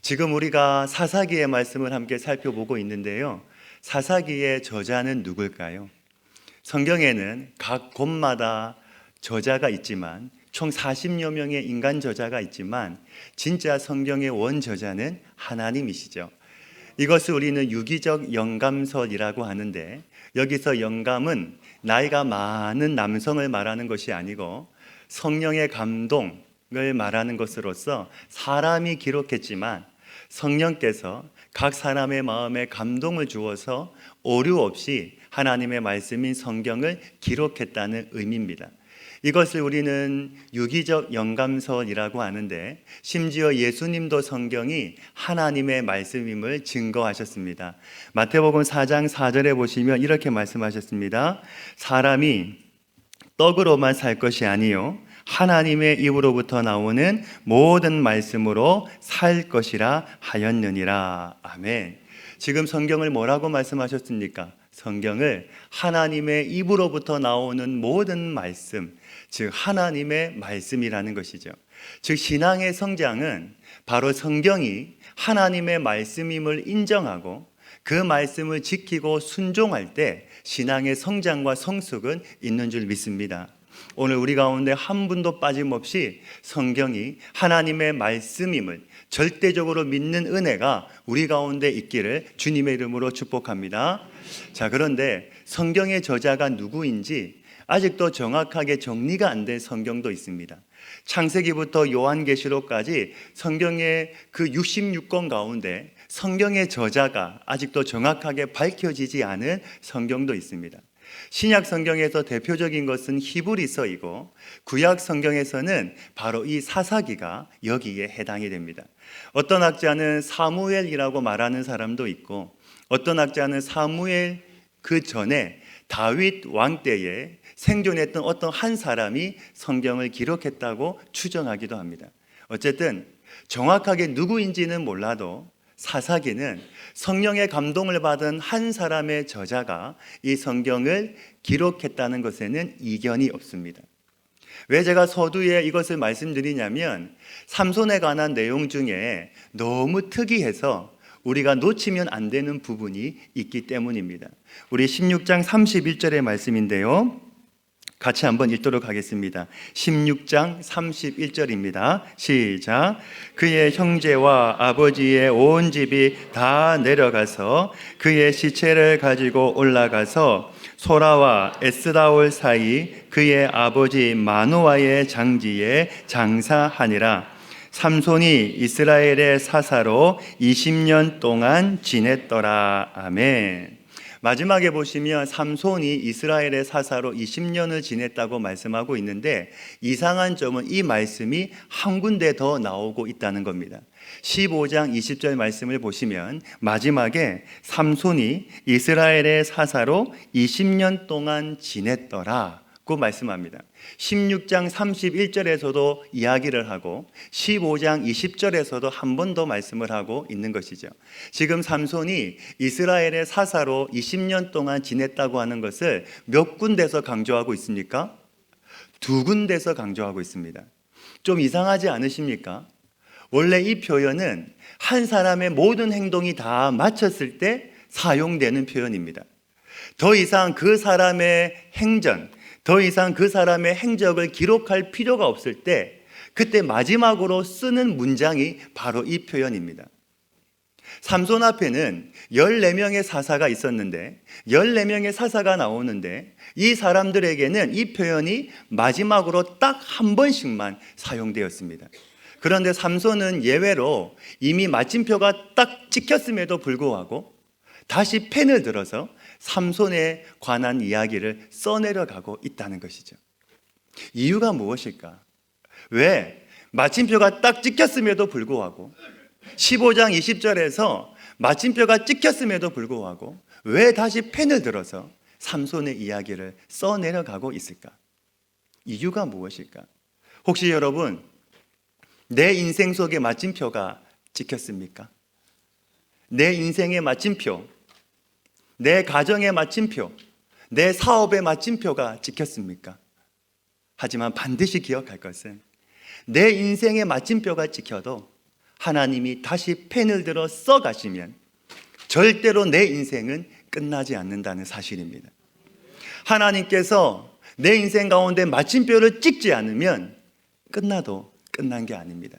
지금 우리가 사사기의 말씀을 함께 살펴보고 있는데요. 사사기의 저자는 누굴까요? 성경에는 각 곳마다 저자가 있지만 총 40여 명의 인간 저자가 있지만 진짜 성경의 원저자는 하나님이시죠. 이것을 우리는 유기적 영감설이라고 하는데, 여기서 영감은 나이가 많은 남성을 말하는 것이 아니고 성령의 감동을 말하는 것으로서 사람이 기록했지만 성령께서 각 사람의 마음에 감동을 주어서 오류 없이 하나님의 말씀인 성경을 기록했다는 의미입니다. 이것을 우리는 유기적 영감설이라고 하는데, 심지어 예수님도 성경이 하나님의 말씀임을 증거하셨습니다. 마태복음 4장 4절에 보시면 이렇게 말씀하셨습니다. 사람이 떡으로만 살 것이 아니요 하나님의 입으로부터 나오는 모든 말씀으로 살 것이라 하였느니라. 아멘. 지금 성경을 뭐라고 말씀하셨습니까? 성경을 하나님의 입으로부터 나오는 모든 말씀, 즉 하나님의 말씀이라는 것이죠. 즉 신앙의 성장은 바로 성경이 하나님의 말씀임을 인정하고 그 말씀을 지키고 순종할 때 신앙의 성장과 성숙은 있는 줄 믿습니다. 오늘 우리 가운데 한 분도 빠짐없이 성경이 하나님의 말씀임을 절대적으로 믿는 은혜가 우리 가운데 있기를 주님의 이름으로 축복합니다. 자, 그런데 성경의 저자가 누구인지 아직도 정확하게 정리가 안 된 성경도 있습니다. 창세기부터 요한계시록까지 성경의 그 66권 가운데 성경의 저자가 아직도 정확하게 밝혀지지 않은 성경도 있습니다. 신약 성경에서 대표적인 것은 히브리서이고 구약 성경에서는 바로 이 사사기가 여기에 해당이 됩니다. 어떤 학자는 사무엘이라고 말하는 사람도 있고, 어떤 학자는 사무엘 그 전에 다윗 왕 때에 생존했던 어떤 한 사람이 성경을 기록했다고 추정하기도 합니다. 어쨌든 정확하게 누구인지는 몰라도 사사기는 성령의 감동을 받은 한 사람의 저자가 이 성경을 기록했다는 것에는 이견이 없습니다. 왜 제가 서두에 이것을 말씀드리냐면, 삼손에 관한 내용 중에 너무 특이해서 우리가 놓치면 안 되는 부분이 있기 때문입니다. 우리 16장 31절의 말씀인데요, 같이 한번 읽도록 하겠습니다. 16장 31절입니다. 시작. 그의 형제와 아버지의 온 집이 다 내려가서 그의 시체를 가지고 올라가서 소라와 에스다올 사이 그의 아버지 마노아의 장지에 장사하니라. 삼손이 이스라엘의 사사로 20년 동안 지냈더라. 아멘. 마지막에 보시면 삼손이 이스라엘의 사사로 20년을 지냈다고 말씀하고 있는데, 이상한 점은 이 말씀이 한 군데 더 나오고 있다는 겁니다. 15장 20절 말씀을 보시면 마지막에 삼손이 이스라엘의 사사로 20년 동안 지냈더라 고 말씀합니다. 16장 31절에서도 이야기를 하고 15장 20절에서도 한 번 더 말씀을 하고 있는 것이죠. 지금 삼손이 이스라엘의 사사로 20년 동안 지냈다고 하는 것을 몇 군데서 강조하고 있습니까? 두 군데서 강조하고 있습니다. 좀 이상하지 않으십니까? 원래 이 표현은 한 사람의 모든 행동이 다 마쳤을 때 사용되는 표현입니다. 더 이상 그 사람의 행전, 더 이상 그 사람의 행적을 기록할 필요가 없을 때 그때 마지막으로 쓰는 문장이 바로 이 표현입니다. 삼손 앞에는 14명의 사사가 있었는데 14명의 사사가 나오는데 이 사람들에게는 이 표현이 마지막으로 딱 한 번씩만 사용되었습니다. 그런데 삼손은 예외로 이미 마침표가 딱 찍혔음에도 불구하고 다시 펜을 들어서 삼손에 관한 이야기를 써내려가고 있다는 것이죠. 이유가 무엇일까? 왜 마침표가 딱 찍혔음에도 불구하고 15장 20절에서 마침표가 찍혔음에도 불구하고 왜 다시 펜을 들어서 삼손의 이야기를 써내려가고 있을까? 이유가 무엇일까? 혹시 여러분, 내 인생 속에 마침표가 찍혔습니까? 내 인생의 마침표, 내 가정의 마침표, 내 사업의 마침표가 찍혔습니까? 하지만 반드시 기억할 것은 내 인생의 마침표가 찍혀도 하나님이 다시 펜을 들어 써가시면 절대로 내 인생은 끝나지 않는다는 사실입니다. 하나님께서 내 인생 가운데 마침표를 찍지 않으면 끝나도 끝난 게 아닙니다.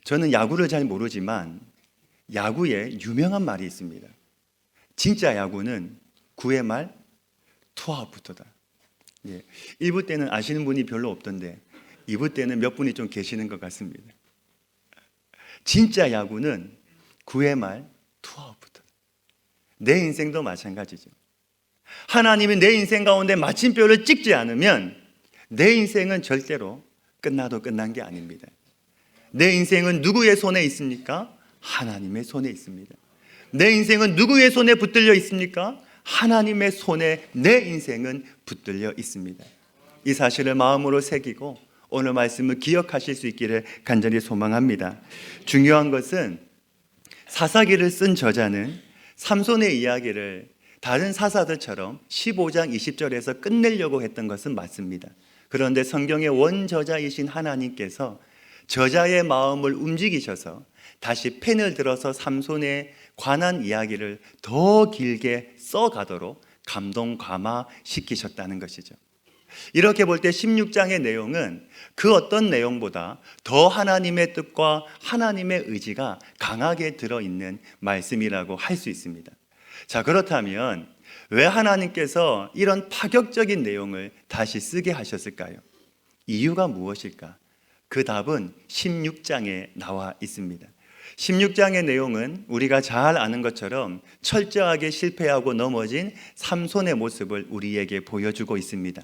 저는 야구를 잘 모르지만 야구에 유명한 말이 있습니다. 진짜 야구는 9회 말 투아웃부터다. 1부 때는 아시는 분이 별로 없던데 2부 때는 몇 분이 좀 계시는 것 같습니다. 진짜 야구는 9회 말 투아웃부터다. 내 인생도 마찬가지죠. 하나님이 내 인생 가운데 마침표를 찍지 않으면 내 인생은 절대로 끝나도 끝난 게 아닙니다. 내 인생은 누구의 손에 있습니까? 하나님의 손에 있습니다. 내 인생은 누구의 손에 붙들려 있습니까? 하나님의 손에 내 인생은 붙들려 있습니다. 이 사실을 마음으로 새기고 오늘 말씀을 기억하실 수 있기를 간절히 소망합니다. 중요한 것은 사사기를 쓴 저자는 삼손의 이야기를 다른 사사들처럼 15장 20절에서 끝내려고 했던 것은 맞습니다. 그런데 성경의 원저자이신 하나님께서 저자의 마음을 움직이셔서 다시 펜을 들어서 삼손에 관한 이야기를 더 길게 써가도록 감동 감화시키셨다는 것이죠. 이렇게 볼 때 16장의 내용은 그 어떤 내용보다 더 하나님의 뜻과 하나님의 의지가 강하게 들어있는 말씀이라고 할 수 있습니다. 자, 그렇다면 왜 하나님께서 이런 파격적인 내용을 다시 쓰게 하셨을까요? 이유가 무엇일까? 그 답은 16장에 나와 있습니다. 16장의 내용은 우리가 잘 아는 것처럼 철저하게 실패하고 넘어진 삼손의 모습을 우리에게 보여주고 있습니다.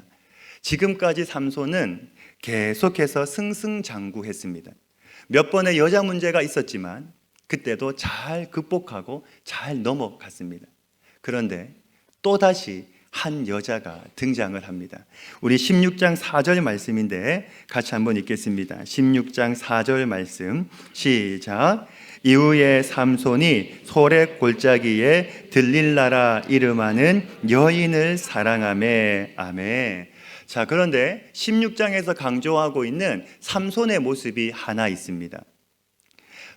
지금까지 삼손은 계속해서 승승장구했습니다. 몇 번의 여자 문제가 있었지만 그때도 잘 극복하고 잘 넘어갔습니다. 그런데 또다시 한 여자가 등장을 합니다. 우리 16장 4절 말씀인데 같이 한번 읽겠습니다. 16장 4절 말씀 시작. 이후에 삼손이 소렉 골짜기에 들릴라라 이름하는 여인을 사랑하매. 아멘. 자, 그런데 16장에서 강조하고 있는 삼손의 모습이 하나 있습니다.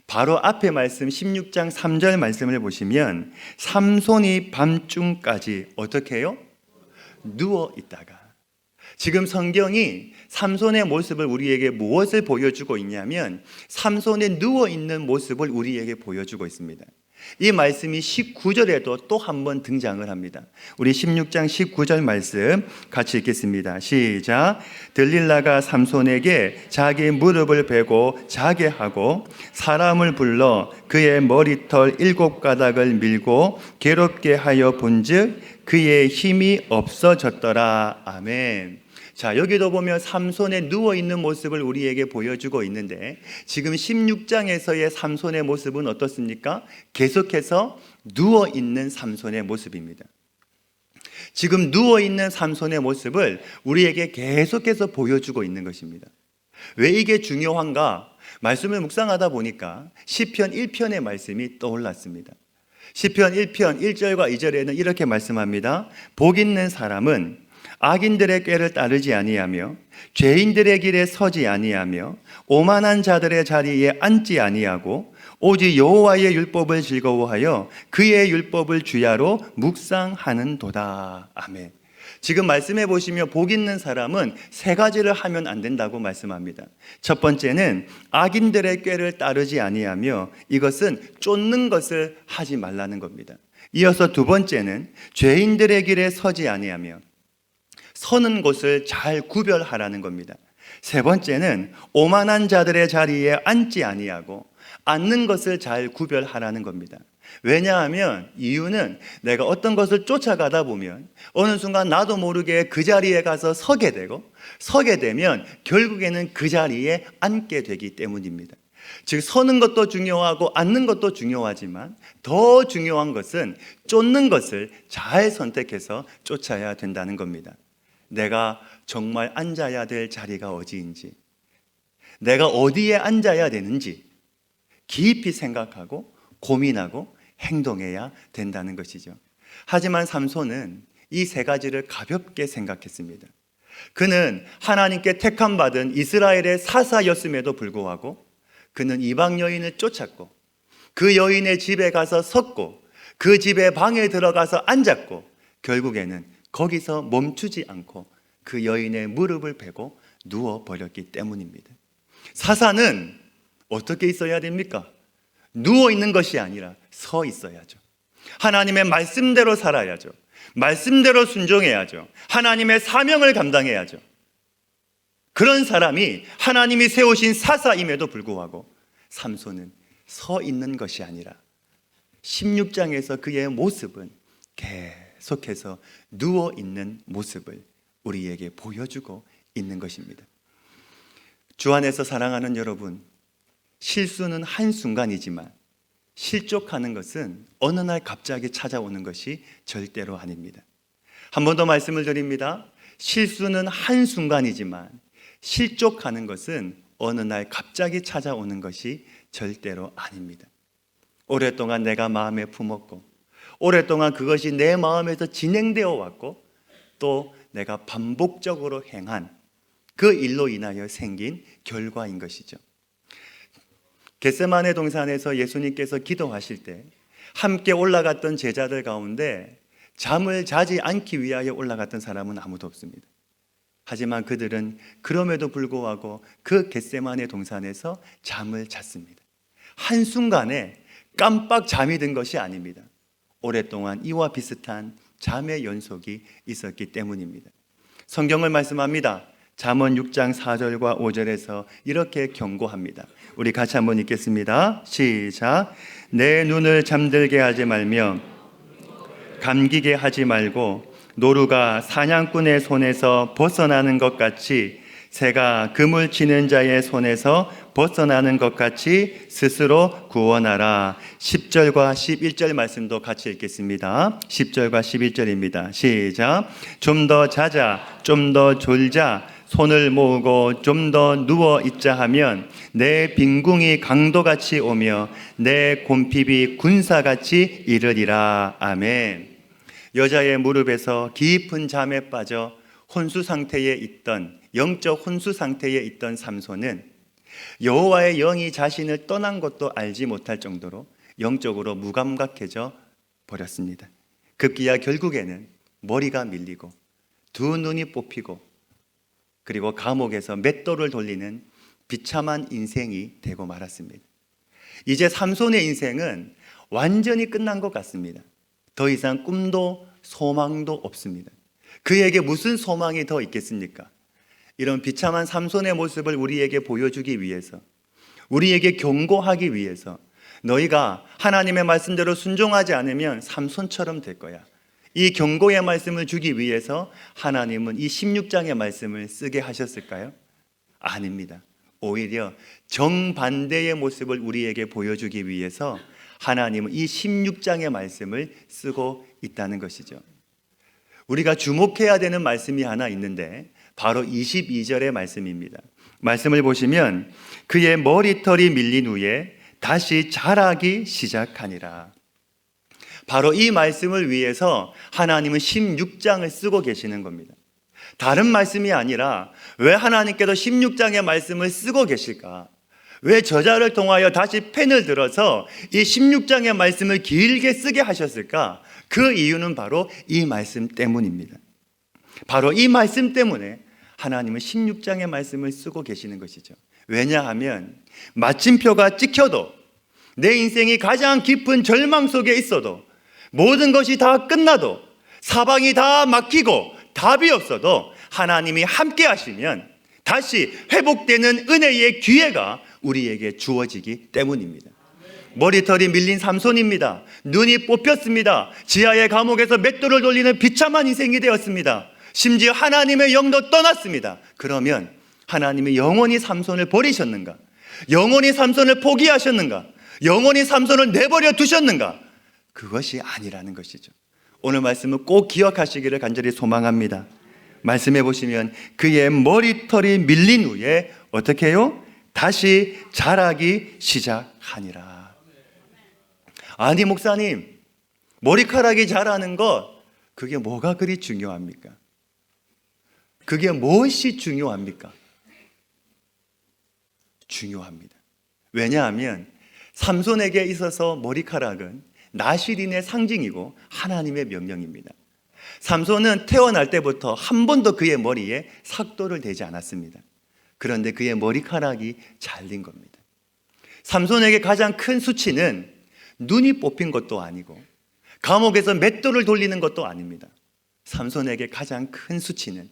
바로 앞에 말씀 16장 3절 말씀을 보시면 삼손이 밤중까지 어떻게 해요? 누워 있다가. 지금 성경이 삼손의 모습을 우리에게 무엇을 보여주고 있냐면 삼손의 누워 있는 모습을 우리에게 보여주고 있습니다. 이 말씀이 19절에도 또 한 번 등장을 합니다. 우리 16장 19절 말씀 같이 읽겠습니다. 시작. 들릴라가 삼손에게 자기 무릎을 베고 자게 하고 사람을 불러 그의 머리털 7가닥을 밀고 괴롭게 하여 본즉 그의 힘이 없어졌더라. 아멘. 자, 여기도 보면 삼손의 누워있는 모습을 우리에게 보여주고 있는데 지금 16장에서의 삼손의 모습은 어떻습니까? 계속해서 누워있는 삼손의 모습입니다. 지금 누워있는 삼손의 모습을 우리에게 계속해서 보여주고 있는 것입니다. 왜 이게 중요한가? 말씀을 묵상하다 보니까 시편 1편의 말씀이 떠올랐습니다. 시편 1편 1절과 2절에는 이렇게 말씀합니다. 복 있는 사람은 악인들의 꾀를 따르지 아니하며 죄인들의 길에 서지 아니하며 오만한 자들의 자리에 앉지 아니하고 오직 여호와의 율법을 즐거워하여 그의 율법을 주야로 묵상하는도다. 아멘. 지금 말씀해 보시면 복 있는 사람은 세 가지를 하면 안 된다고 말씀합니다. 첫 번째는 악인들의 꾀를 따르지 아니하며 이것은 쫓는 것을 하지 말라는 겁니다. 이어서 두 번째는 죄인들의 길에 서지 아니하며 서는 곳을 잘 구별하라는 겁니다. 세 번째는 오만한 자들의 자리에 앉지 아니하고 앉는 것을 잘 구별하라는 겁니다. 왜냐하면 이유는 내가 어떤 것을 쫓아가다 보면 어느 순간 나도 모르게 그 자리에 가서 서게 되고 서게 되면 결국에는 그 자리에 앉게 되기 때문입니다. 즉 서는 것도 중요하고 앉는 것도 중요하지만 더 중요한 것은 쫓는 것을 잘 선택해서 쫓아야 된다는 겁니다. 내가 정말 앉아야 될 자리가 어디인지, 내가 어디에 앉아야 되는지 깊이 생각하고 고민하고 행동해야 된다는 것이죠. 하지만 삼손은 이 세 가지를 가볍게 생각했습니다. 그는 하나님께 택함받은 이스라엘의 사사였음에도 불구하고 그는 이방 여인을 쫓았고 그 여인의 집에 가서 섰고 그 집의 방에 들어가서 앉았고 결국에는 거기서 멈추지 않고 그 여인의 무릎을 베고 누워버렸기 때문입니다. 사사는 어떻게 있어야 됩니까? 누워있는 것이 아니라 서 있어야죠. 하나님의 말씀대로 살아야죠. 말씀대로 순종해야죠. 하나님의 사명을 감당해야죠. 그런 사람이 하나님이 세우신 사사임에도 불구하고 삼손은 서 있는 것이 아니라 16장에서 그의 모습은 계속해서 누워있는 모습을 우리에게 보여주고 있는 것입니다. 주 안에서 사랑하는 여러분, 실수는 한순간이지만 실족하는 것은 어느 날 갑자기 찾아오는 것이 절대로 아닙니다. 한 번 더 말씀을 드립니다. 실수는 한순간이지만 실족하는 것은 어느 날 갑자기 찾아오는 것이 절대로 아닙니다. 오랫동안 내가 마음에 품었고 오랫동안 그것이 내 마음에서 진행되어 왔고 또 내가 반복적으로 행한 그 일로 인하여 생긴 결과인 것이죠. 겟세마네 동산에서 예수님께서 기도하실 때 함께 올라갔던 제자들 가운데 잠을 자지 않기 위하여 올라갔던 사람은 아무도 없습니다. 하지만 그들은 그럼에도 불구하고 그 겟세마네 동산에서 잠을 잤습니다. 한순간에 깜빡 잠이 든 것이 아닙니다. 오랫동안 이와 비슷한 잠의 연속이 있었기 때문입니다. 성경을 말씀합니다. 잠언 6장 4절과 5절에서 이렇게 경고합니다. 우리 같이 한번 읽겠습니다. 시작. 내 눈을 잠들게 하지 말며 감기게 하지 말고 노루가 사냥꾼의 손에서 벗어나는 것 같이 새가 그물 치는 자의 손에서 벗어나는 것 같이 스스로 구원하라. 10절과 11절 말씀도 같이 읽겠습니다. 10절과 11절입니다. 시작. 좀 더 자자, 좀 더 졸자, 손을 모으고 좀 더 누워 있자 하면 내 빈궁이 강도같이 오며 내 곰핍이 군사같이 이르리라. 아멘. 여자의 무릎에서 깊은 잠에 빠져 혼수 상태에 있던 영적 혼수 상태에 있던 삼손은 여호와의 영이 자신을 떠난 것도 알지 못할 정도로 영적으로 무감각해져 버렸습니다. 급기야 결국에는 머리가 밀리고 두 눈이 뽑히고 그리고 감옥에서 맷돌을 돌리는 비참한 인생이 되고 말았습니다. 이제 삼손의 인생은 완전히 끝난 것 같습니다. 더 이상 꿈도 소망도 없습니다. 그에게 무슨 소망이 더 있겠습니까? 이런 비참한 삼손의 모습을 우리에게 보여주기 위해서, 우리에게 경고하기 위해서 너희가 하나님의 말씀대로 순종하지 않으면 삼손처럼 될 거야. 이 경고의 말씀을 주기 위해서 하나님은 이 16장의 말씀을 쓰게 하셨을까요? 아닙니다. 오히려 정반대의 모습을 우리에게 보여주기 위해서 하나님은 이 16장의 말씀을 쓰고 있다는 것이죠. 우리가 주목해야 되는 말씀이 하나 있는데 바로 22절의 말씀입니다. 말씀을 보시면 그의 머리털이 밀린 후에 다시 자라기 시작하니라. 바로 이 말씀을 위해서 하나님은 16장을 쓰고 계시는 겁니다. 다른 말씀이 아니라 왜 하나님께서 16장의 말씀을 쓰고 계실까? 왜 저자를 통하여 다시 펜을 들어서 이 16장의 말씀을 길게 쓰게 하셨을까? 그 이유는 바로 이 말씀 때문입니다. 바로 이 말씀 때문에 하나님은 16장의 말씀을 쓰고 계시는 것이죠. 왜냐하면 마침표가 찍혀도 내 인생이 가장 깊은 절망 속에 있어도 모든 것이 다 끝나도 사방이 다 막히고 답이 없어도 하나님이 함께 하시면 다시 회복되는 은혜의 기회가 우리에게 주어지기 때문입니다. 머리털이 밀린 삼손입니다. 눈이 뽑혔습니다. 지하의 감옥에서 맷돌을 돌리는 비참한 인생이 되었습니다. 심지어 하나님의 영도 떠났습니다. 그러면 하나님이 영원히 삼손을 버리셨는가? 영원히 삼손을 포기하셨는가? 영원히 삼손을 내버려 두셨는가? 그것이 아니라는 것이죠. 오늘 말씀을 꼭 기억하시기를 간절히 소망합니다. 말씀해 보시면 그의 머리털이 밀린 후에 어떻게 해요? 다시 자라기 시작하니라. 아니 목사님, 머리카락이 자라는 것 그게 뭐가 그리 중요합니까? 그게 무엇이 중요합니까? 중요합니다. 왜냐하면 삼손에게 있어서 머리카락은 나실인의 상징이고 하나님의 명령입니다. 삼손은 태어날 때부터 한 번도 그의 머리에 삭도를 대지 않았습니다. 그런데 그의 머리카락이 잘린 겁니다. 삼손에게 가장 큰 수치는 눈이 뽑힌 것도 아니고 감옥에서 맷돌을 돌리는 것도 아닙니다. 삼손에게 가장 큰 수치는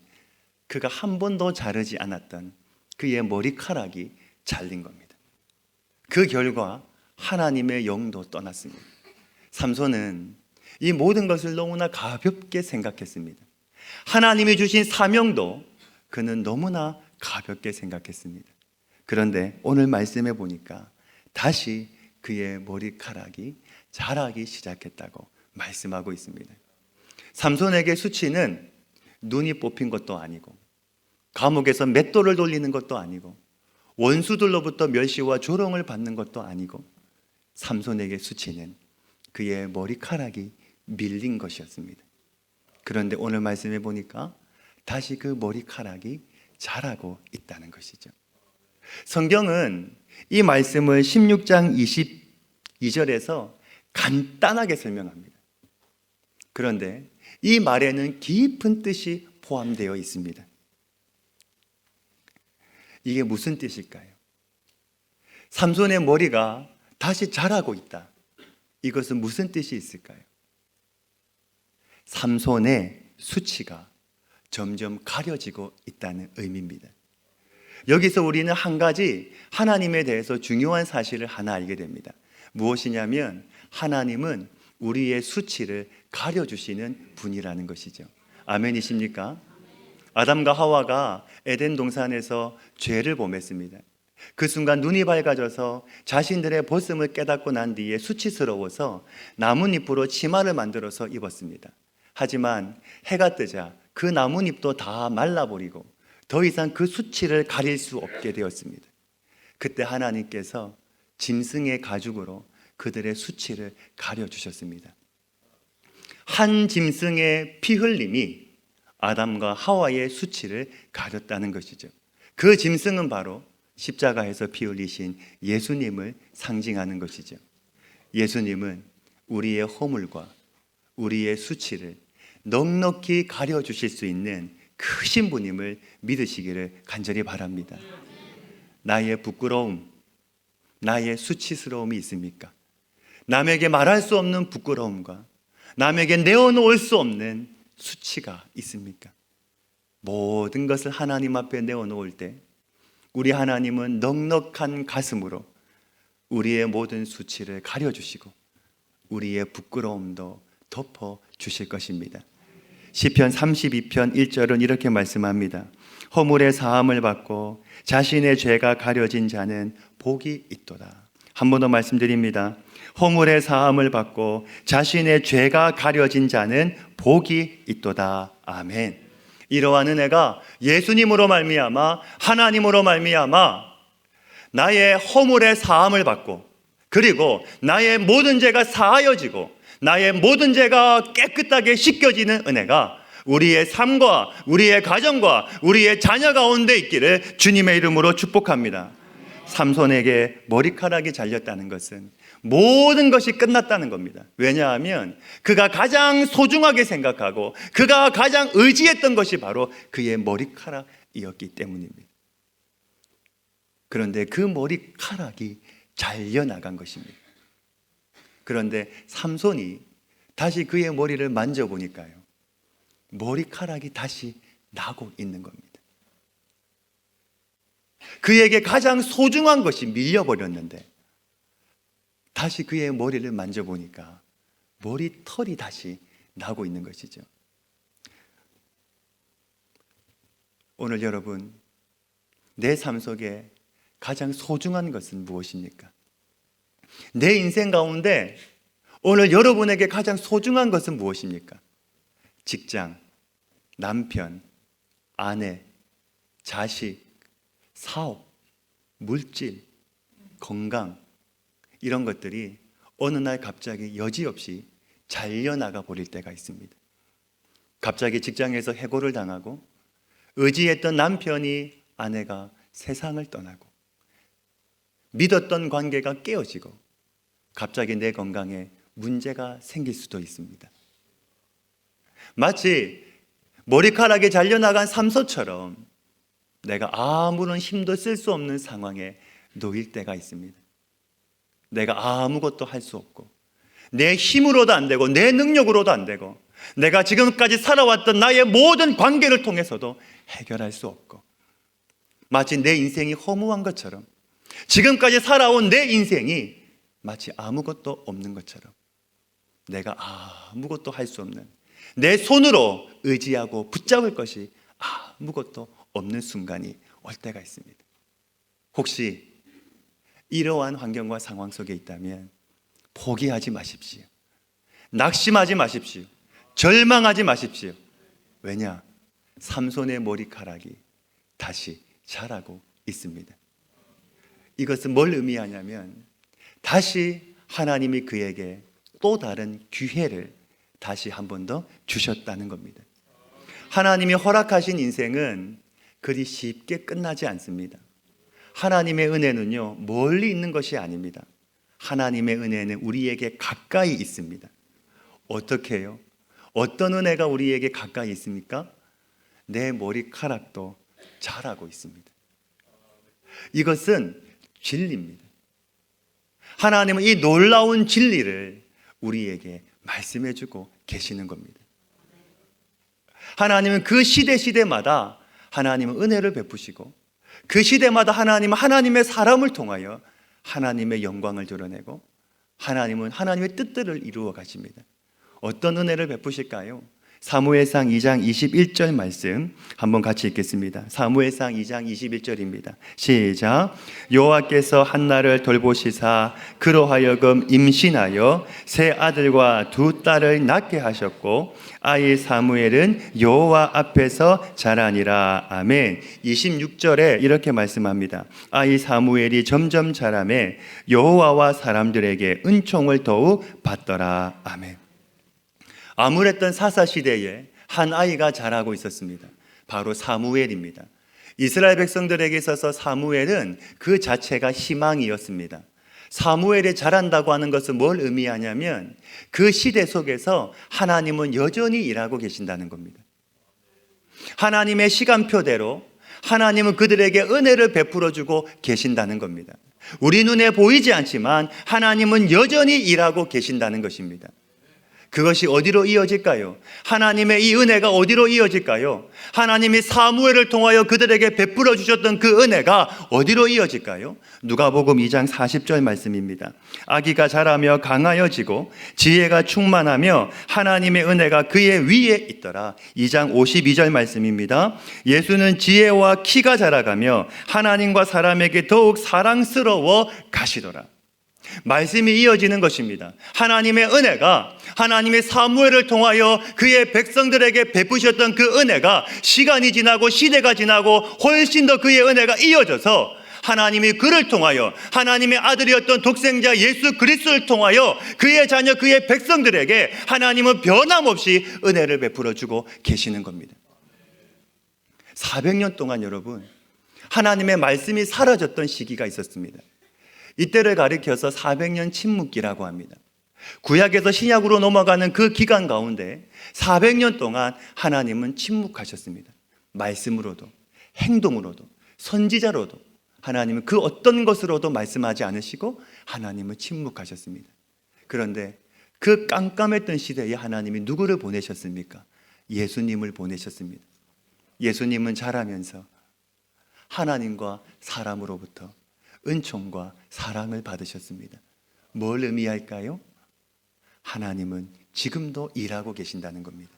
그가 한 번도 자르지 않았던 그의 머리카락이 잘린 겁니다. 그 결과 하나님의 영도 떠났습니다. 삼손은 이 모든 것을 너무나 가볍게 생각했습니다. 하나님이 주신 사명도 그는 너무나 가볍게 생각했습니다. 그런데 오늘 말씀해 보니까 다시 그의 머리카락이 자라기 시작했다고 말씀하고 있습니다. 삼손에게 수치는 눈이 뽑힌 것도 아니고 감옥에서 맷돌을 돌리는 것도 아니고 원수들로부터 멸시와 조롱을 받는 것도 아니고 삼손에게 수치는 그의 머리카락이 밀린 것이었습니다. 그런데 오늘 말씀해 보니까 다시 그 머리카락이 자라고 있다는 것이죠. 성경은 이 말씀을 16장 22절에서 간단하게 설명합니다. 그런데 이 말에는 깊은 뜻이 포함되어 있습니다. 이게 무슨 뜻일까요? 삼손의 머리가 다시 자라고 있다. 이것은 무슨 뜻이 있을까요? 삼손의 수치가 점점 가려지고 있다는 의미입니다. 여기서 우리는 한 가지 하나님에 대해서 중요한 사실을 하나 알게 됩니다. 무엇이냐면 하나님은 우리의 수치를 가려주시는 분이라는 것이죠. 아멘이십니까? 아담과 하와가 에덴 동산에서 죄를 범했습니다. 그 순간 눈이 밝아져서 자신들의 벗음을 깨닫고 난 뒤에 수치스러워서 나뭇잎으로 치마를 만들어서 입었습니다. 하지만 해가 뜨자 그 나뭇잎도 다 말라버리고 더 이상 그 수치를 가릴 수 없게 되었습니다. 그때 하나님께서 짐승의 가죽으로 그들의 수치를 가려주셨습니다. 한 짐승의 피 흘림이 아담과 하와의 수치를 가렸다는 것이죠. 그 짐승은 바로 십자가에서 피 흘리신 예수님을 상징하는 것이죠. 예수님은 우리의 허물과 우리의 수치를 넉넉히 가려주실 수 있는 크신 분임을 믿으시기를 간절히 바랍니다. 나의 부끄러움, 나의 수치스러움이 있습니까? 남에게 말할 수 없는 부끄러움과 남에게 내어놓을 수 없는 수치가 있습니까? 모든 것을 하나님 앞에 내어놓을 때 우리 하나님은 넉넉한 가슴으로 우리의 모든 수치를 가려주시고 우리의 부끄러움도 덮어주실 것입니다. 시편 32편 1절은 이렇게 말씀합니다. 허물의 사함을 받고 자신의 죄가 가려진 자는 복이 있도다. 한 번 더 말씀드립니다. 허물의 사함을 받고 자신의 죄가 가려진 자는 복이 있도다. 아멘. 이러한 은혜가 예수님으로 말미암아 하나님으로 말미암아 나의 허물의 사함을 받고 그리고 나의 모든 죄가 사하여지고 나의 모든 죄가 깨끗하게 씻겨지는 은혜가 우리의 삶과 우리의 가정과 우리의 자녀 가운데 있기를 주님의 이름으로 축복합니다. 삼손에게 머리카락이 잘렸다는 것은 모든 것이 끝났다는 겁니다. 왜냐하면 그가 가장 소중하게 생각하고 그가 가장 의지했던 것이 바로 그의 머리카락이었기 때문입니다. 그런데 그 머리카락이 잘려나간 것입니다. 그런데 삼손이 다시 그의 머리를 만져보니까요, 머리카락이 다시 나고 있는 겁니다. 그에게 가장 소중한 것이 밀려버렸는데 다시 그의 머리를 만져보니까 머리털이 다시 나고 있는 것이죠. 오늘 여러분, 내 삶 속에 가장 소중한 것은 무엇입니까? 내 인생 가운데 오늘 여러분에게 가장 소중한 것은 무엇입니까? 직장, 남편, 아내, 자식, 사업, 물질, 건강, 이런 것들이 어느 날 갑자기 여지없이 잘려나가 버릴 때가 있습니다. 갑자기 직장에서 해고를 당하고 의지했던 남편이, 아내가 세상을 떠나고 믿었던 관계가 깨어지고 갑자기 내 건강에 문제가 생길 수도 있습니다. 마치 머리카락에 잘려나간 삼소처럼 내가 아무런 힘도 쓸 수 없는 상황에 놓일 때가 있습니다. 내가 아무것도 할 수 없고 내 힘으로도 안 되고 내 능력으로도 안 되고 내가 지금까지 살아왔던 나의 모든 관계를 통해서도 해결할 수 없고 마치 내 인생이 허무한 것처럼 지금까지 살아온 내 인생이 마치 아무것도 없는 것처럼 내가 아무것도 할 수 없는 내 손으로 의지하고 붙잡을 것이 아무것도 없는 순간이 올 때가 있습니다. 혹시 이러한 환경과 상황 속에 있다면 포기하지 마십시오. 낙심하지 마십시오. 절망하지 마십시오. 왜냐? 삼손의 머리카락이 다시 자라고 있습니다. 이것은 뭘 의미하냐면 다시 하나님이 그에게 또 다른 기회를 다시 한 번 더 주셨다는 겁니다. 하나님이 허락하신 인생은 그리 쉽게 끝나지 않습니다. 하나님의 은혜는요, 멀리 있는 것이 아닙니다. 하나님의 은혜는 우리에게 가까이 있습니다. 어떻게 해요? 어떤 은혜가 우리에게 가까이 있습니까? 내 머리카락도 자라고 있습니다. 이것은 진리입니다. 하나님은 이 놀라운 진리를 우리에게 말씀해 주고 계시는 겁니다. 하나님은 그 시대마다 하나님은 은혜를 베푸시고 그 시대마다 하나님은 하나님의 사람을 통하여 하나님의 영광을 드러내고 하나님은 하나님의 뜻들을 이루어 가십니다. 어떤 은혜를 베푸실까요? 사무엘상 2장 21절 말씀 한번 같이 읽겠습니다. 사무엘상 2장 21절입니다. 시작. 여호와께서 한나를 돌보시사 그로 하여금 임신하여 세 아들과 두 딸을 낳게 하셨고 아이 사무엘은 여호와 앞에서 자라니라. 아멘. 26절에 이렇게 말씀합니다. 아이 사무엘이 점점 자라매 여호와와 사람들에게 은총을 더욱 받더라. 아멘. 암울했던 사사시대에 한 아이가 자라고 있었습니다. 바로 사무엘입니다. 이스라엘 백성들에게 있어서 사무엘은 그 자체가 희망이었습니다. 사무엘이 자란다고 하는 것은 뭘 의미하냐면 그 시대 속에서 하나님은 여전히 일하고 계신다는 겁니다. 하나님의 시간표대로 하나님은 그들에게 은혜를 베풀어주고 계신다는 겁니다. 우리 눈에 보이지 않지만 하나님은 여전히 일하고 계신다는 것입니다. 그것이 어디로 이어질까요? 하나님의 이 은혜가 어디로 이어질까요? 하나님이 사무엘을 통하여 그들에게 베풀어 주셨던 그 은혜가 어디로 이어질까요? 누가복음 2장 40절 말씀입니다. 아기가 자라며 강하여지고 지혜가 충만하며 하나님의 은혜가 그의 위에 있더라. 2장 52절 말씀입니다. 예수는 지혜와 키가 자라가며 하나님과 사람에게 더욱 사랑스러워 가시더라. 말씀이 이어지는 것입니다. 하나님의 은혜가 하나님의 사무엘을 통하여 그의 백성들에게 베푸셨던 그 은혜가 시간이 지나고 시대가 지나고 훨씬 더 그의 은혜가 이어져서 하나님이 그를 통하여 하나님의 아들이었던 독생자 예수 그리스도를 통하여 그의 자녀 그의 백성들에게 하나님은 변함없이 은혜를 베풀어 주고 계시는 겁니다. 400년 동안 여러분 하나님의 말씀이 사라졌던 시기가 있었습니다. 이때를 가리켜서 400년 침묵기라고 합니다. 구약에서 신약으로 넘어가는 그 기간 가운데 400년 동안 하나님은 침묵하셨습니다. 말씀으로도 행동으로도 선지자로도 하나님은 그 어떤 것으로도 말씀하지 않으시고 하나님은 침묵하셨습니다. 그런데 그 깜깜했던 시대에 하나님이 누구를 보내셨습니까? 예수님을 보내셨습니다. 예수님은 자라면서 하나님과 사람으로부터 은총과 사랑을 받으셨습니다. 뭘 의미할까요? 하나님은 지금도 일하고 계신다는 겁니다.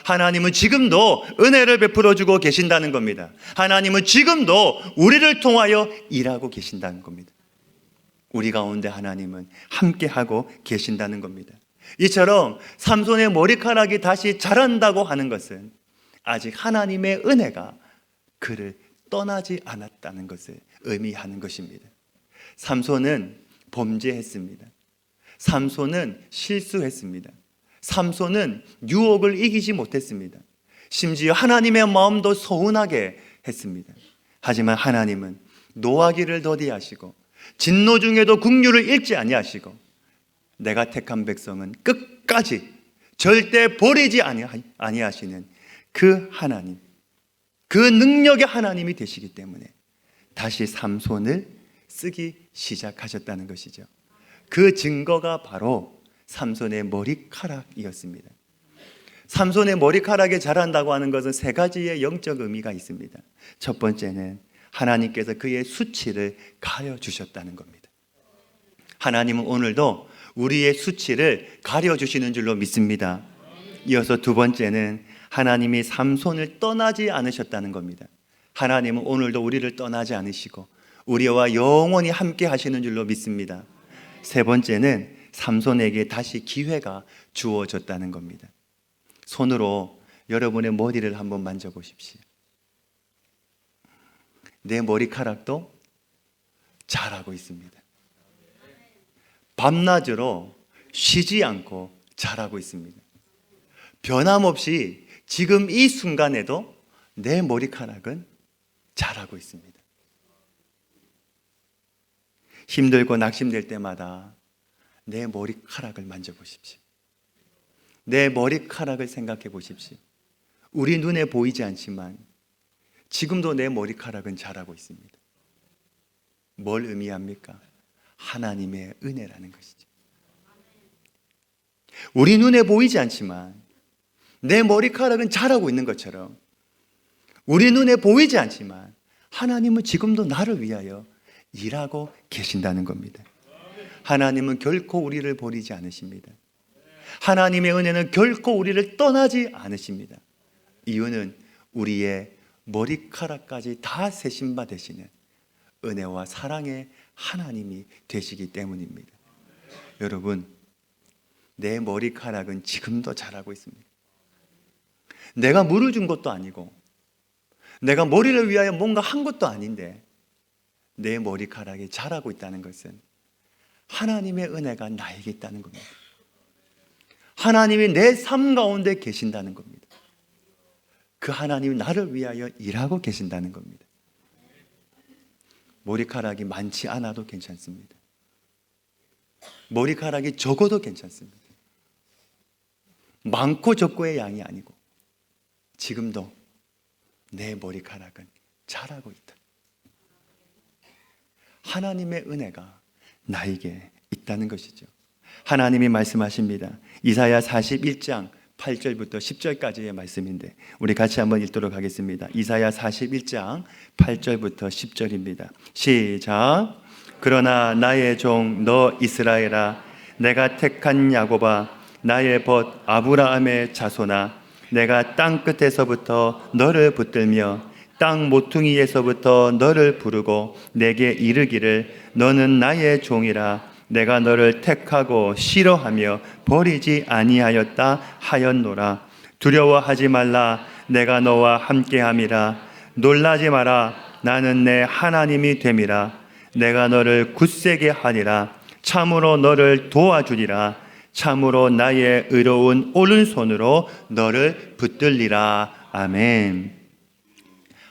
하나님은 지금도 은혜를 베풀어 주고 계신다는 겁니다. 하나님은 지금도 우리를 통하여 일하고 계신다는 겁니다. 우리 가운데 하나님은 함께하고 계신다는 겁니다. 이처럼 삼손의 머리카락이 다시 자란다고 하는 것은 아직 하나님의 은혜가 그를 떠나지 않았다는 것을 의미하는 것입니다. 삼손은 범죄했습니다. 삼손은 실수했습니다. 삼손은 유혹을 이기지 못했습니다. 심지어 하나님의 마음도 서운하게 했습니다. 하지만 하나님은 노하기를 더디하시고 진노 중에도 긍휼을 잃지 아니하시고 내가 택한 백성은 끝까지 절대 버리지 아니하시는 그 하나님, 그 능력의 하나님이 되시기 때문에 다시 삼손을 쓰기 시작하셨다는 것이죠. 그 증거가 바로 삼손의 머리카락이었습니다. 삼손의 머리카락에 자란다고 하는 것은 세 가지의 영적 의미가 있습니다. 첫 번째는 하나님께서 그의 수치를 가려주셨다는 겁니다. 하나님은 오늘도 우리의 수치를 가려주시는 줄로 믿습니다. 이어서 두 번째는 하나님이 삼손을 떠나지 않으셨다는 겁니다. 하나님은 오늘도 우리를 떠나지 않으시고 우리와 영원히 함께 하시는 줄로 믿습니다. 세 번째는 삼손에게 다시 기회가 주어졌다는 겁니다. 손으로 여러분의 머리를 한번 만져보십시오. 내 머리카락도 자라고 있습니다. 밤낮으로 쉬지 않고 자라고 있습니다. 변함없이 지금 이 순간에도 내 머리카락은 자라고 있습니다. 힘들고 낙심될 때마다 내 머리카락을 만져보십시오. 내 머리카락을 생각해 보십시오. 우리 눈에 보이지 않지만 지금도 내 머리카락은 자라고 있습니다. 뭘 의미합니까? 하나님의 은혜라는 것이죠. 우리 눈에 보이지 않지만 내 머리카락은 자라고 있는 것처럼 우리 눈에 보이지 않지만 하나님은 지금도 나를 위하여 일하고 계신다는 겁니다. 하나님은 결코 우리를 버리지 않으십니다. 하나님의 은혜는 결코 우리를 떠나지 않으십니다. 이유는 우리의 머리카락까지 다 세신 바 되시는 은혜와 사랑의 하나님이 되시기 때문입니다. 여러분, 내 머리카락은 지금도 자라고 있습니다. 내가 물을 준 것도 아니고 내가 머리를 위하여 뭔가 한 것도 아닌데 내 머리카락이 자라고 있다는 것은 하나님의 은혜가 나에게 있다는 겁니다. 하나님이 내 삶 가운데 계신다는 겁니다. 그 하나님이 나를 위하여 일하고 계신다는 겁니다. 머리카락이 많지 않아도 괜찮습니다. 머리카락이 적어도 괜찮습니다. 많고 적고의 양이 아니고 지금도 내 머리카락은 자라고 있다. 하나님의 은혜가 나에게 있다는 것이죠. 하나님이 말씀하십니다. 이사야 41장 8절부터 10절까지의 말씀인데 우리 같이 한번 읽도록 하겠습니다. 이사야 41장 8절부터 10절입니다. 시작. 그러나 나의 종 너 이스라엘아, 내가 택한 야곱아, 나의 벗 아브라함의 자손아, 내가 땅 끝에서부터 너를 붙들며 땅 모퉁이에서부터 너를 부르고 내게 이르기를 너는 나의 종이라 내가 너를 택하고 싫어하며 버리지 아니하였다 하였노라. 두려워하지 말라. 내가 너와 함께함이라. 놀라지 마라. 나는 내 하나님이 됨이라. 내가 너를 굳세게 하리라. 참으로 너를 도와주리라. 참으로 나의 의로운 오른손으로 너를 붙들리라. 아멘.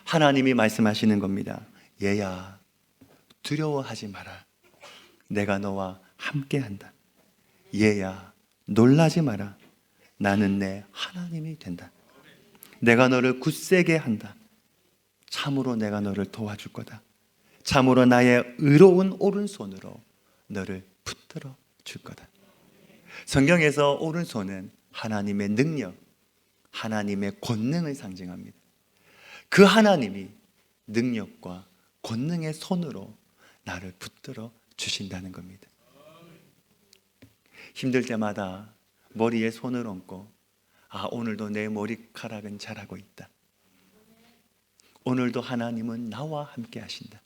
하나님이 말씀하시는 겁니다. 얘야, 두려워하지 마라. 내가 너와 함께한다. 얘야, 놀라지 마라. 나는 내 하나님이 된다. 내가 너를 굳세게 한다. 참으로 내가 너를 도와줄 거다. 참으로 나의 의로운 오른손으로 너를 붙들어 줄 거다. 성경에서 오른손은 하나님의 능력, 하나님의 권능을 상징합니다. 그 하나님이 능력과 권능의 손으로 나를 붙들어 주신다는 겁니다. 힘들 때마다 머리에 손을 얹고 오늘도 내 머리카락은 자라고 있다. 오늘도 하나님은 나와 함께 하신다.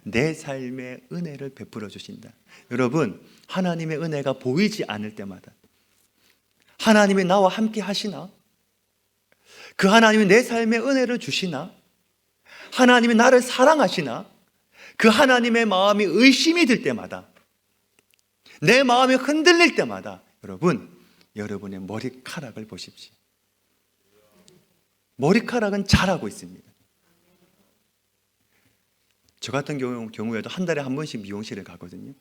내 삶에 은혜를 베풀어 주신다. 여러분, 하나님의 은혜가 보이지 않을 때마다 하나님이 나와 함께 하시나? 그 하나님이 내 삶에 은혜를 주시나? 하나님이 나를 사랑하시나? 그 하나님의 마음이 의심이 들 때마다, 내 마음이 흔들릴 때마다 여러분, 여러분의 머리카락을 보십시오. 머리카락은 자라고 있습니다. 저 같은 경우에도 한 달에 한 번씩 미용실에 가거든요.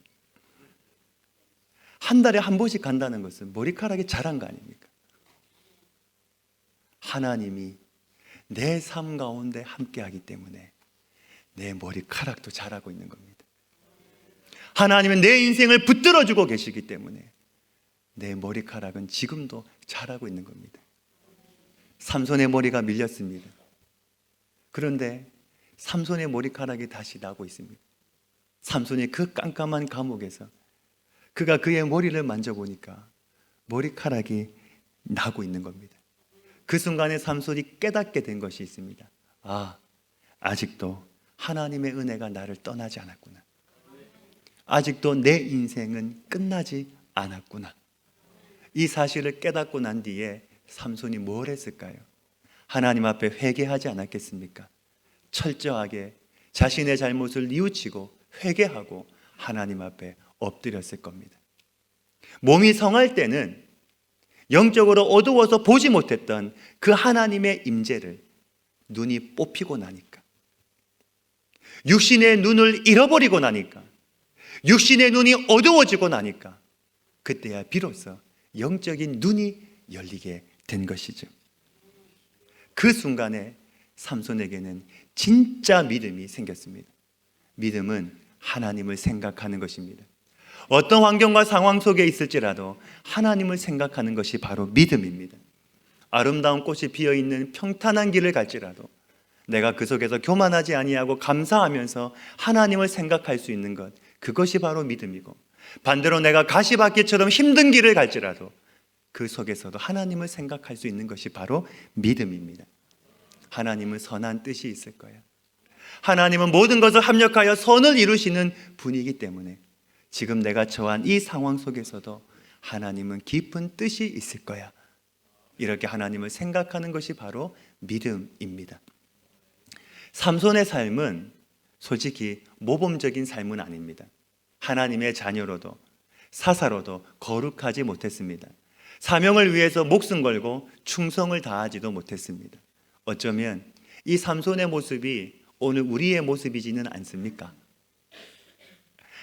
한 달에 한 번씩 간다는 것은 머리카락이 자란 거 아닙니까? 하나님이 내 삶 가운데 함께하기 때문에 내 머리카락도 자라고 있는 겁니다. 하나님은 내 인생을 붙들어주고 계시기 때문에 내 머리카락은 지금도 자라고 있는 겁니다. 삼손의 머리가 밀렸습니다. 그런데 삼손의 머리카락이 다시 나고 있습니다. 삼손이 그 깜깜한 감옥에서 그가 그의 머리를 만져보니까 머리카락이 나고 있는 겁니다. 그 순간에 삼손이 깨닫게 된 것이 있습니다. 아, 아직도 하나님의 은혜가 나를 떠나지 않았구나. 아직도 내 인생은 끝나지 않았구나. 이 사실을 깨닫고 난 뒤에 삼손이 뭘 했을까요? 하나님 앞에 회개하지 않았겠습니까? 철저하게 자신의 잘못을 뉘우치고 회개하고 하나님 앞에 엎드렸을 겁니다. 몸이 성할 때는 영적으로 어두워서 보지 못했던 그 하나님의 임재를 눈이 뽑히고 나니까, 육신의 눈을 잃어버리고 나니까, 육신의 눈이 어두워지고 나니까 그때야 비로소 영적인 눈이 열리게 된 것이죠. 그 순간에 삼손에게는 진짜 믿음이 생겼습니다. 믿음은 하나님을 생각하는 것입니다. 어떤 환경과 상황 속에 있을지라도 하나님을 생각하는 것이 바로 믿음입니다. 아름다운 꽃이 피어있는 평탄한 길을 갈지라도 내가 그 속에서 교만하지 아니하고 감사하면서 하나님을 생각할 수 있는 것, 그것이 바로 믿음이고, 반대로 내가 가시밭길처럼 힘든 길을 갈지라도 그 속에서도 하나님을 생각할 수 있는 것이 바로 믿음입니다. 하나님은 선한 뜻이 있을 거야. 하나님은 모든 것을 합력하여 선을 이루시는 분이기 때문에 지금 내가 처한 이 상황 속에서도 하나님은 깊은 뜻이 있을 거야. 이렇게 하나님을 생각하는 것이 바로 믿음입니다. 삼손의 삶은 솔직히 모범적인 삶은 아닙니다. 하나님의 자녀로도 사사로도 거룩하지 못했습니다. 사명을 위해서 목숨 걸고 충성을 다하지도 못했습니다. 어쩌면 이 삼손의 모습이 오늘 우리의 모습이지는 않습니까?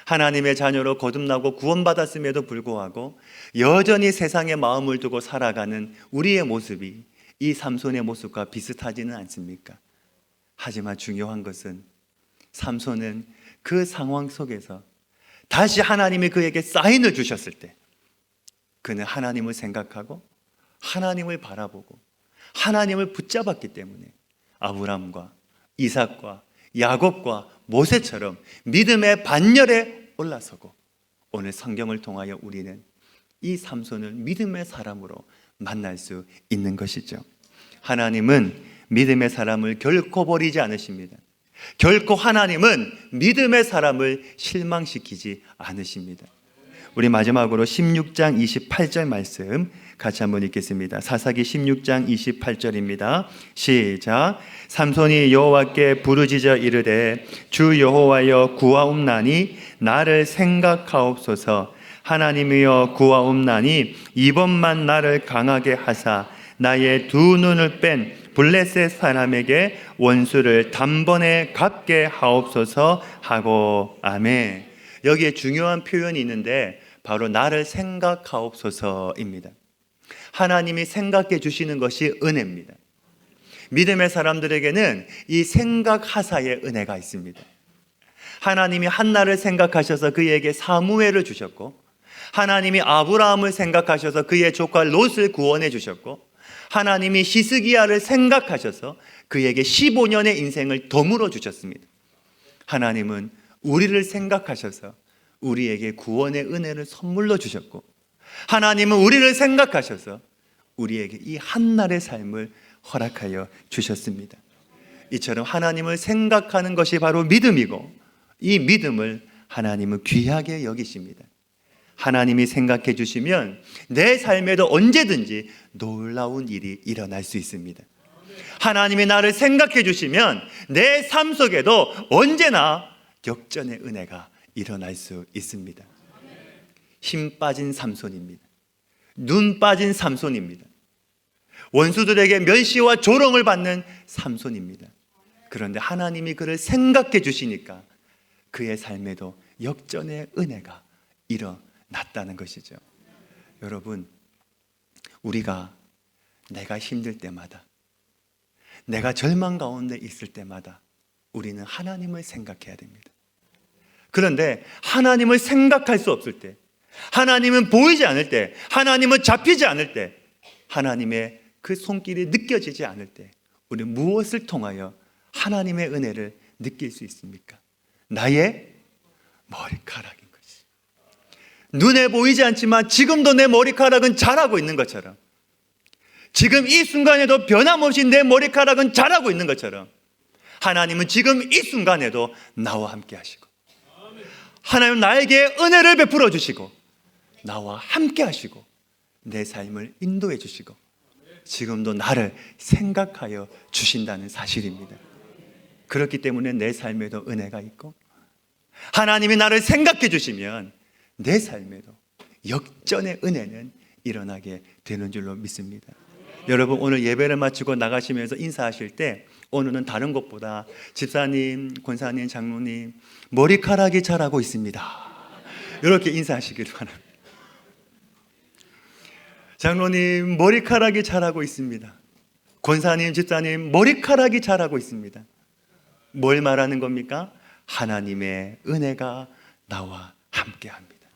하나님의 자녀로 거듭나고 구원받았음에도 불구하고 여전히 세상에 마음을 두고 살아가는 우리의 모습이 이 삼손의 모습과 비슷하지는 않습니까? 하지만 중요한 것은 삼손은 그 상황 속에서 다시 하나님이 그에게 사인을 주셨을 때 그는 하나님을 생각하고 하나님을 바라보고 하나님을 붙잡았기 때문에 아브람과 이삭과 야곱과 모세처럼 믿음의 반열에 올라서고 오늘 성경을 통하여 우리는 이 삼손을 믿음의 사람으로 만날 수 있는 것이죠. 하나님은 믿음의 사람을 결코 버리지 않으십니다. 결코 하나님은 믿음의 사람을 실망시키지 않으십니다. 우리 마지막으로 16장 28절 말씀 같이 한번 읽겠습니다. 사사기 16장 28절입니다. 시작. 삼손이 여호와께 부르짖어 이르되 주 여호와여 구하옵나니 나를 생각하옵소서. 하나님이여 구하옵나니 이번만 나를 강하게 하사 나의 두 눈을 뺀 블레셋 사람에게 원수를 단번에 갚게 하옵소서 하고. 아멘. 여기에 중요한 표현이 있는데 바로 나를 생각하옵소서입니다. 하나님이 생각해 주시는 것이 은혜입니다. 믿음의 사람들에게는 이 생각하사의 은혜가 있습니다. 하나님이 한나를 생각하셔서 그에게 사무엘을 주셨고, 하나님이 아브라함을 생각하셔서 그의 조카 롯을 구원해 주셨고, 하나님이 히스기야를 생각하셔서 그에게 15년의 인생을 덤으로 주셨습니다. 하나님은 우리를 생각하셔서 우리에게 구원의 은혜를 선물로 주셨고, 하나님은 우리를 생각하셔서 우리에게 이 한날의 삶을 허락하여 주셨습니다. 이처럼 하나님을 생각하는 것이 바로 믿음이고, 이 믿음을 하나님은 귀하게 여기십니다. 하나님이 생각해 주시면 내 삶에도 언제든지 놀라운 일이 일어날 수 있습니다. 하나님이 나를 생각해 주시면 내 삶 속에도 언제나 역전의 은혜가 일어날 수 있습니다. 힘 빠진 삼손입니다. 눈 빠진 삼손입니다. 원수들에게 멸시와 조롱을 받는 삼손입니다. 그런데 하나님이 그를 생각해 주시니까 그의 삶에도 역전의 은혜가 일어났다는 것이죠. 여러분, 우리가 내가 힘들 때마다, 내가 절망 가운데 있을 때마다 우리는 하나님을 생각해야 됩니다. 그런데 하나님을 생각할 수 없을 때, 하나님은 보이지 않을 때, 하나님은 잡히지 않을 때, 하나님의 그 손길이 느껴지지 않을 때 우리는 무엇을 통하여 하나님의 은혜를 느낄 수 있습니까? 나의 머리카락인 것이. 눈에 보이지 않지만 지금도 내 머리카락은 자라고 있는 것처럼, 지금 이 순간에도 변함없이 내 머리카락은 자라고 있는 것처럼 하나님은 지금 이 순간에도 나와 함께 하시고, 하나님은 나에게 은혜를 베풀어 주시고 나와 함께 하시고 내 삶을 인도해 주시고 지금도 나를 생각하여 주신다는 사실입니다. 그렇기 때문에 내 삶에도 은혜가 있고, 하나님이 나를 생각해 주시면 내 삶에도 역전의 은혜는 일어나게 되는 줄로 믿습니다. 여러분, 오늘 예배를 마치고 나가시면서 인사하실 때 오늘은 다른 것보다 집사님, 권사님, 장로님 머리카락이 자라고 있습니다, 이렇게 인사하시기를 바랍니다. 장로님 머리카락이 자라고 있습니다. 권사님, 집사님 머리카락이 자라고 있습니다. 뭘 말하는 겁니까? 하나님의 은혜가 나와 함께합니다.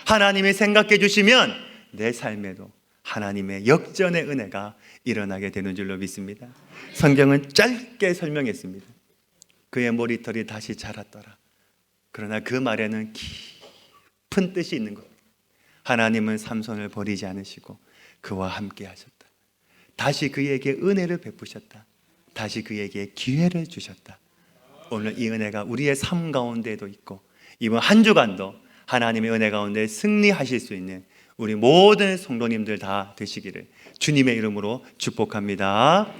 하나님이 생각해 주시면 내 삶에도 하나님의 역전의 은혜가 일어나게 되는 줄로 믿습니다. 성경은 짧게 설명했습니다. 그의 머리털이 다시 자랐더라. 그러나 그 말에는 깊은 뜻이 있는 겁니다. 하나님은 삼손을 버리지 않으시고 그와 함께 하셨다. 다시 그에게 은혜를 베푸셨다. 다시 그에게 기회를 주셨다. 오늘 이 은혜가 우리의 삶 가운데도 있고 이번 한 주간도 하나님의 은혜 가운데 승리하실 수 있는 우리 모든 성도님들 다 되시기를 주님의 이름으로 축복합니다.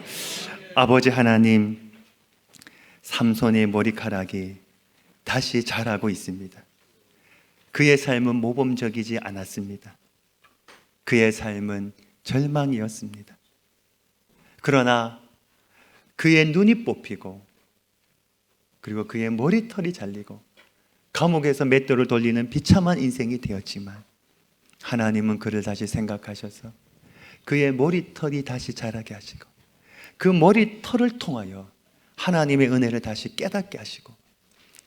아버지 하나님, 삼손의 머리카락이 다시 자라고 있습니다. 그의 삶은 모범적이지 않았습니다. 그의 삶은 절망이었습니다. 그러나 그의 눈이 뽑히고 그리고 그의 머리털이 잘리고 감옥에서 맷돌을 돌리는 비참한 인생이 되었지만 하나님은 그를 다시 생각하셔서 그의 머리털이 다시 자라게 하시고 그 머리털을 통하여 하나님의 은혜를 다시 깨닫게 하시고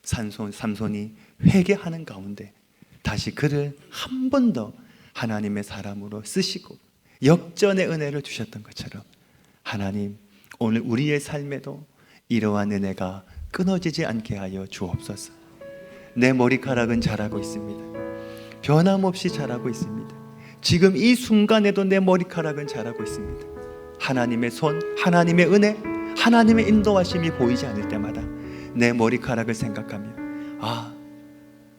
삼손이 회개하는 가운데 다시 그를 한 번 더 하나님의 사람으로 쓰시고 역전의 은혜를 주셨던 것처럼 하나님, 오늘 우리의 삶에도 이러한 은혜가 끊어지지 않게 하여 주옵소서. 내 머리카락은 자라고 있습니다. 변함없이 자라고 있습니다. 지금 이 순간에도 내 머리카락은 자라고 있습니다. 하나님의 손, 하나님의 은혜, 하나님의 인도하심이 보이지 않을 때마다 내 머리카락을 생각하며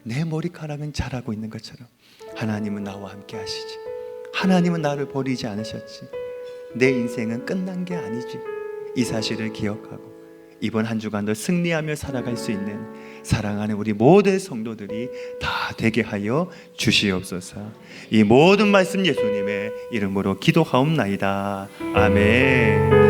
내 머리카락은 자라고 있는 것처럼 하나님은 나와 함께 하시지. 하나님은 나를 버리지 않으셨지. 내 인생은 끝난 게 아니지. 이 사실을 기억하고 이번 한 주간도 승리하며 살아갈 수 있는 사랑하는 우리 모든 성도들이 다 되게 하여 주시옵소서. 이 모든 말씀 예수님의 이름으로 기도하옵나이다. 아멘.